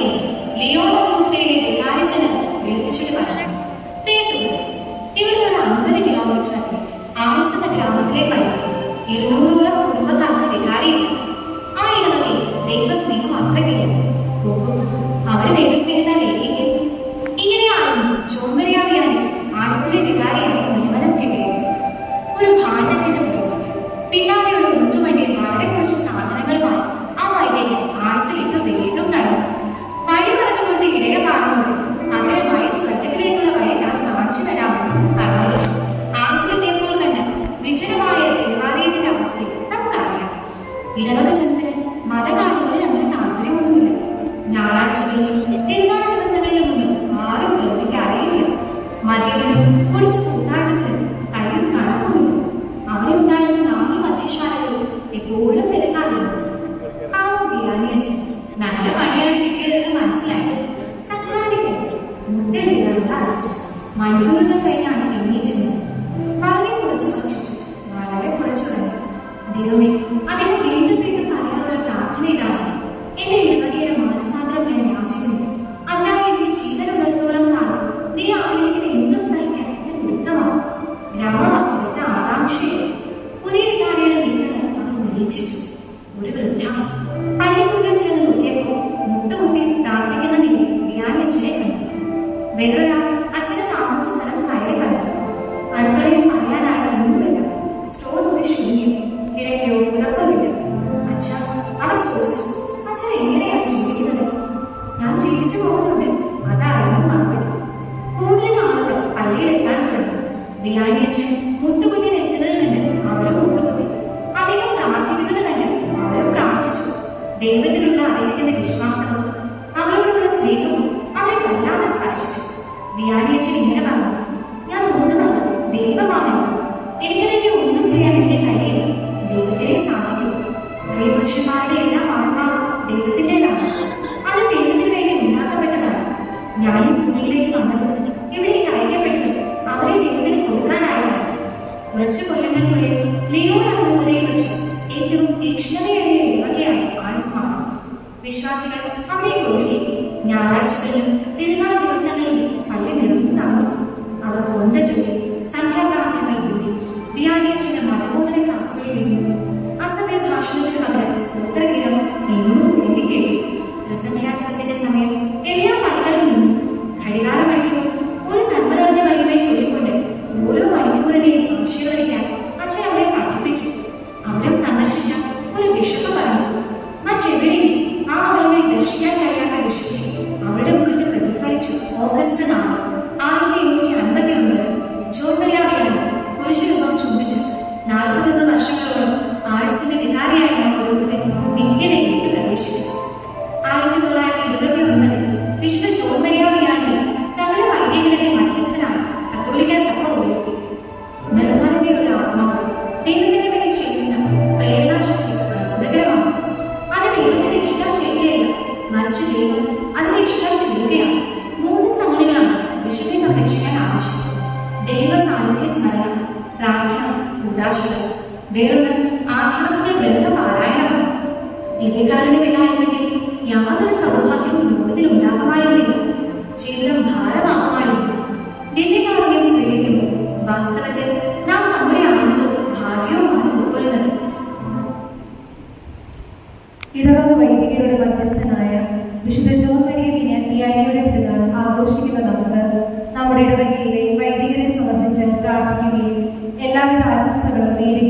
വൈദികനെ ലിയോണ ഗ്രൂപ്പിലെ വികാരിച്ചന് വിളിപ്പിച്ചിട്ട് പറഞ്ഞു, ഇവിടുന്ന് ഒരു 50 കിലോമീറ്റർ ആൾസ് എന്ന ഗ്രാമത്തിലെ പള്ളി 200ഓളം കുടുംബക്കാർക്ക് വികാരിയുണ്ട്. ആ ഇടവകയിൽ ദൈവസ്നേഹം അത്രയ്ക്കില്ല. അവിടെ ദൈവസ്നേഹത്താൽ എരിയിക്കും. ഇങ്ങനെയായിരുന്നു ജോൺ മരിയ വിയാനിക്ക് ആൾസിലെ വികാരിയായി നിയമനം കിട്ടിയത്. ഒരു ഭാണ്ഡം കെട്ട് പുറത്തുണ്ട്. പിന്നാലെയുള്ള ഉന്തുവണ്ടിയിൽ വളരെ കുറച്ച് സാധനങ്ങളുമായി ആ വൈദികൻ ആൾസിലേക്ക് വേഗം നടന്നു. വഴി പറഞ്ഞുകൊണ്ട് ഇടയ കാണുന്നത് അകലമായി സ്വർഗത്തിലേക്കുള്ള വഴി താൻ കാണിച്ചു തരാമെന്ന് പറഞ്ഞത്. ആൾസിലെത്തിയപ്പോൾ കണ്ട വിജനമായ ദേവാലയത്തിന്റെ അവസ്ഥയിൽ നമുക്കറിയാം. ഇടവക ജനത്തിന് മതം കാണുന്നതിൽ അങ്ങനെ താല്പര്യമൊന്നുമില്ല. ഞായറാഴ്ചകളിലും തിരുനാൾ ദിവസങ്ങളിലുമൊന്നും ആരും ഗർഭിക്ക് അറിയില്ല. മദ്യത്തിനും കുടിച്ച കൂത്താട്ടത്തിനും കഴിയും കണക്കുമില്ല. അവിടെ ഉണ്ടായിരുന്ന 4 മദ്യശാലകളും എപ്പോഴും തിരക്കാറില്ല. ആ വിയാനിയച്ചൻ നല്ല പണിയാണ് കിട്ടിയതെന്ന് മനസ്സിലായി. സംക്രാന്തിക്ക് മുട്ട വീഴാനുള്ള അച്ഛൻ മണിക്കൂറുകൾ കഴിഞ്ഞാണ് എണ്ണീറ്റിരുന്നത്. വളരെ കുറച്ച് ഭക്ഷിച്ചു, വളരെ കുറച്ചു കഴിഞ്ഞു. ദൈവമേ, അദ്ദേഹം വീണ്ടും വീണ്ടും പറയാനുള്ള പ്രാർത്ഥന ഇതാണ്: എന്റെ ഇടവകയുടെ മാനസാന്തരം ഞാൻ യാചിക്കുന്നു. അല്ലാതെ എന്റെ ജീവനുള്ളിടത്തോളം കാലം നീ ആഗ്രഹിക്കുന്ന എന്തും സഹിക്കാൻ ഞാൻ ഒരുക്കമാണ്. ഗ്രാമവാസികൾക്ക് ആകാംക്ഷയായി. പുതിയ വികാരിയുടെ നീക്കങ്ങൾ അവർ നിരീക്ഷിച്ചു. ഒരു വൃദ്ധ പള്ളിക്കുള്ളിൽ ചെന്ന് നോക്കിയപ്പോൾ മുട്ടുകുത്തി പ്രാർത്ഥിക്കുന്ന നിലയിൽ വിയാനിയച്ഛനെ കണ്ടു. വേറൊരാൾ അച്ഛന്റെ താമസ സ്ഥലം കയറി കണ്ടു. അടുക്കളയിൽ പറയാനായി ഒന്നുമില്ല. സ്റ്റോർ ഒരു ശൂന്യം. കിടക്കയോ പുതപ്പോ ഇല്ല. അച്ഛ, അവർ ചോദിച്ചു, അച്ഛൻ എങ്ങനെയാണ് ജീവിക്കുന്നത്? ഞാൻ ജീവിച്ചു പോകുന്നുണ്ട്, അതായിരുന്നു മറുപടി. കൂടുതൽ ആളുകൾ പള്ളിയിലെത്താൻ തുടങ്ങി. വിയാനിയച്ഛൻ മുട്ടുകുത്തി നിൽക്കുന്നത് കണ്ട് അവരും മുട്ടുകുത്തി. അദ്ദേഹം പ്രാർത്ഥിക്കുന്നത് കണ്ട് അവരും പ്രാർത്ഥിച്ചു. ദൈവത്തിലുള്ള അദ്ദേഹത്തിന്റെ വിശ്വാസവും അവരോടുള്ള സ്നേഹവും അവരെ വല്ലാതെ സ്പർശിച്ചു. വിയാനിയച്ഛൻ ഇങ്ങനെ പറഞ്ഞു, ഞാൻ ഒന്നുമല്ല, ദൈവമാണല്ലോ. എനിക്ക് വേണ്ടി ഒന്നും ചെയ്യാൻ എനിക്ക് കഴിയില്ല. ദൈവത്തിനെ സാധിക്കും. സ്ത്രീ പുരുഷന്മാരുടെ എല്ലാം ആത്മാവ് ദൈവത്തിൻ്റെതാണ്. അത് ദൈവത്തിന് വേണ്ടി ഉണ്ടാക്കപ്പെട്ടതാണ്. ഞാനും ഭൂമിയിലേക്ക് വന്നത്, ഇവിടേക്ക് അയക്കപ്പെട്ടത് അവരെ ദൈവത്തിന് കൊടുക്കാനായിട്ടാണ്. കുറച്ചു കൊല്ലങ്ങൾക്കുള്ളിൽ ലിയോൺ ഗ്രൂപ്പിനെ കുറിച്ച് ഏറ്റവും തീക്ഷ്ണതയേറിയ ഇടവകയായി ആൾസ് മാറി. വിശ്വാസികൾ അവിടേക്ക് ഒഴുകി. ഞായറാഴ്ചകളിലും തിരുനാൾ ദിവസങ്ങളിലും പള്ളി നിറഞ്ഞു കാണുന്നു. അവർ കൊന്ത ചൊല്ലി സന്ധ്യാപ്രാർത്ഥനകൾ കൂടി വിയാനിയച്ഛന്റെ മതബോധന ക്ലാസുകളിൽ ഇരുന്നു. അസമയ ഭാഷണത്തിന് പകരം സ്തോത്രഗീതം എന്നും ഒഴുകി കേട്ടു. ത്രിസന്ധ്യാചരണത്തിന്റെ സമയം എല്ലാ പണികളും നിന്നു. ഘടികാരം അടിക്കുമ്പോൾ ഒരു നന്മ നിറഞ്ഞ മഹിമയെ ചൊല്ലിക്കൊണ്ട് ഓരോ മണിക്കൂറിനെയും ആശീർവദിക്കാൻ അച്ഛൻ അവരെ പഠിപ്പിച്ചു. അവിടം സന്ദർശിച്ച ഒരു ബിഷപ്പ് പറഞ്ഞു, മറ്റെവിടെയും ആ ആളുകളെ ദർശിക്കാൻ കഴിയാത്ത വിശുദ്ധി അവരുടെ മുഖത്ത് പ്രതിഫലിച്ചു. ഓഗസ്റ്റ് 4, 1859 ജോൺ മരിയ വിയാനി കുരിശുരൂപം ചുംബിച്ചു. 41 വർഷങ്ങളോളം ആൾസിന്റെ വികാരിയായ പുരോഹിതൻ നിത്യതയിലേക്ക് പ്രവേശിച്ചു. 1929 വിശുദ്ധ ജോൺ മരിയ വിയാനി സകല വൈദികരുടെ മധ്യസ്ഥനായി കത്തോലിക്ക സഭ ഉയർത്തി. നിർമ്മലതയുള്ള ആത്മാവ് ദൈവത്തിന്റെ മേൽ ചെയ്യുന്ന പ്രേരണാശക്തി അത്ഭുതകരമാണ്. അത് ദൈവത്തിന്റെ ഇഷ്ടം ചെയ്യുകയല്ല, മറിച്ച് ദൈവം അതിനെ ഇഷ്ടം ചെയ്യുകയാണ്. 3 സംഗതികളാണ് വിശുദ്ധി സംരക്ഷിക്കാൻ ആവശ്യം: ദൈവ സാന്നിധ്യ സ്മരണ, പ്രാർത്ഥന, ഉദാശീലത. വേറൊന്ന് ആധ്യാത്മിക ഗ്രന്ഥ പാരായണമാണ്. ദിവ്യകാരുണ്യമില്ലായിരുന്നെങ്കിൽ യാതൊരു സൗഭാഗ്യവും ലോകത്തിൽ ഉണ്ടാകുമായിരുന്നില്ല. ജീവിതം ഭാരമാകുമായിരുന്നു. ദിവ്യകാരുണ്യം സ്വീകരിക്കുമ്പോൾ വാസ്തവത്തിൽ നാം നമ്മുടെ ആനന്ദവും ഭാഗ്യവുമാണ് ഉൾക്കൊള്ളുന്നത്. ഇടവക വൈദികരുടെ മധ്യസ്ഥനായ വിശുദ്ധ ജോൺ മരിയ വിയാനിയുടെ തിരുനാൾ ആഘോഷിക്കുന്ന നമുക്ക് നമ്മുടെ ഇടവകയിലെ വൈദികരെ സമർപ്പിച്ച് പ്രാർത്ഥിക്കുകയും എല്ലാവിധ ആശംസകളും നേരുകയും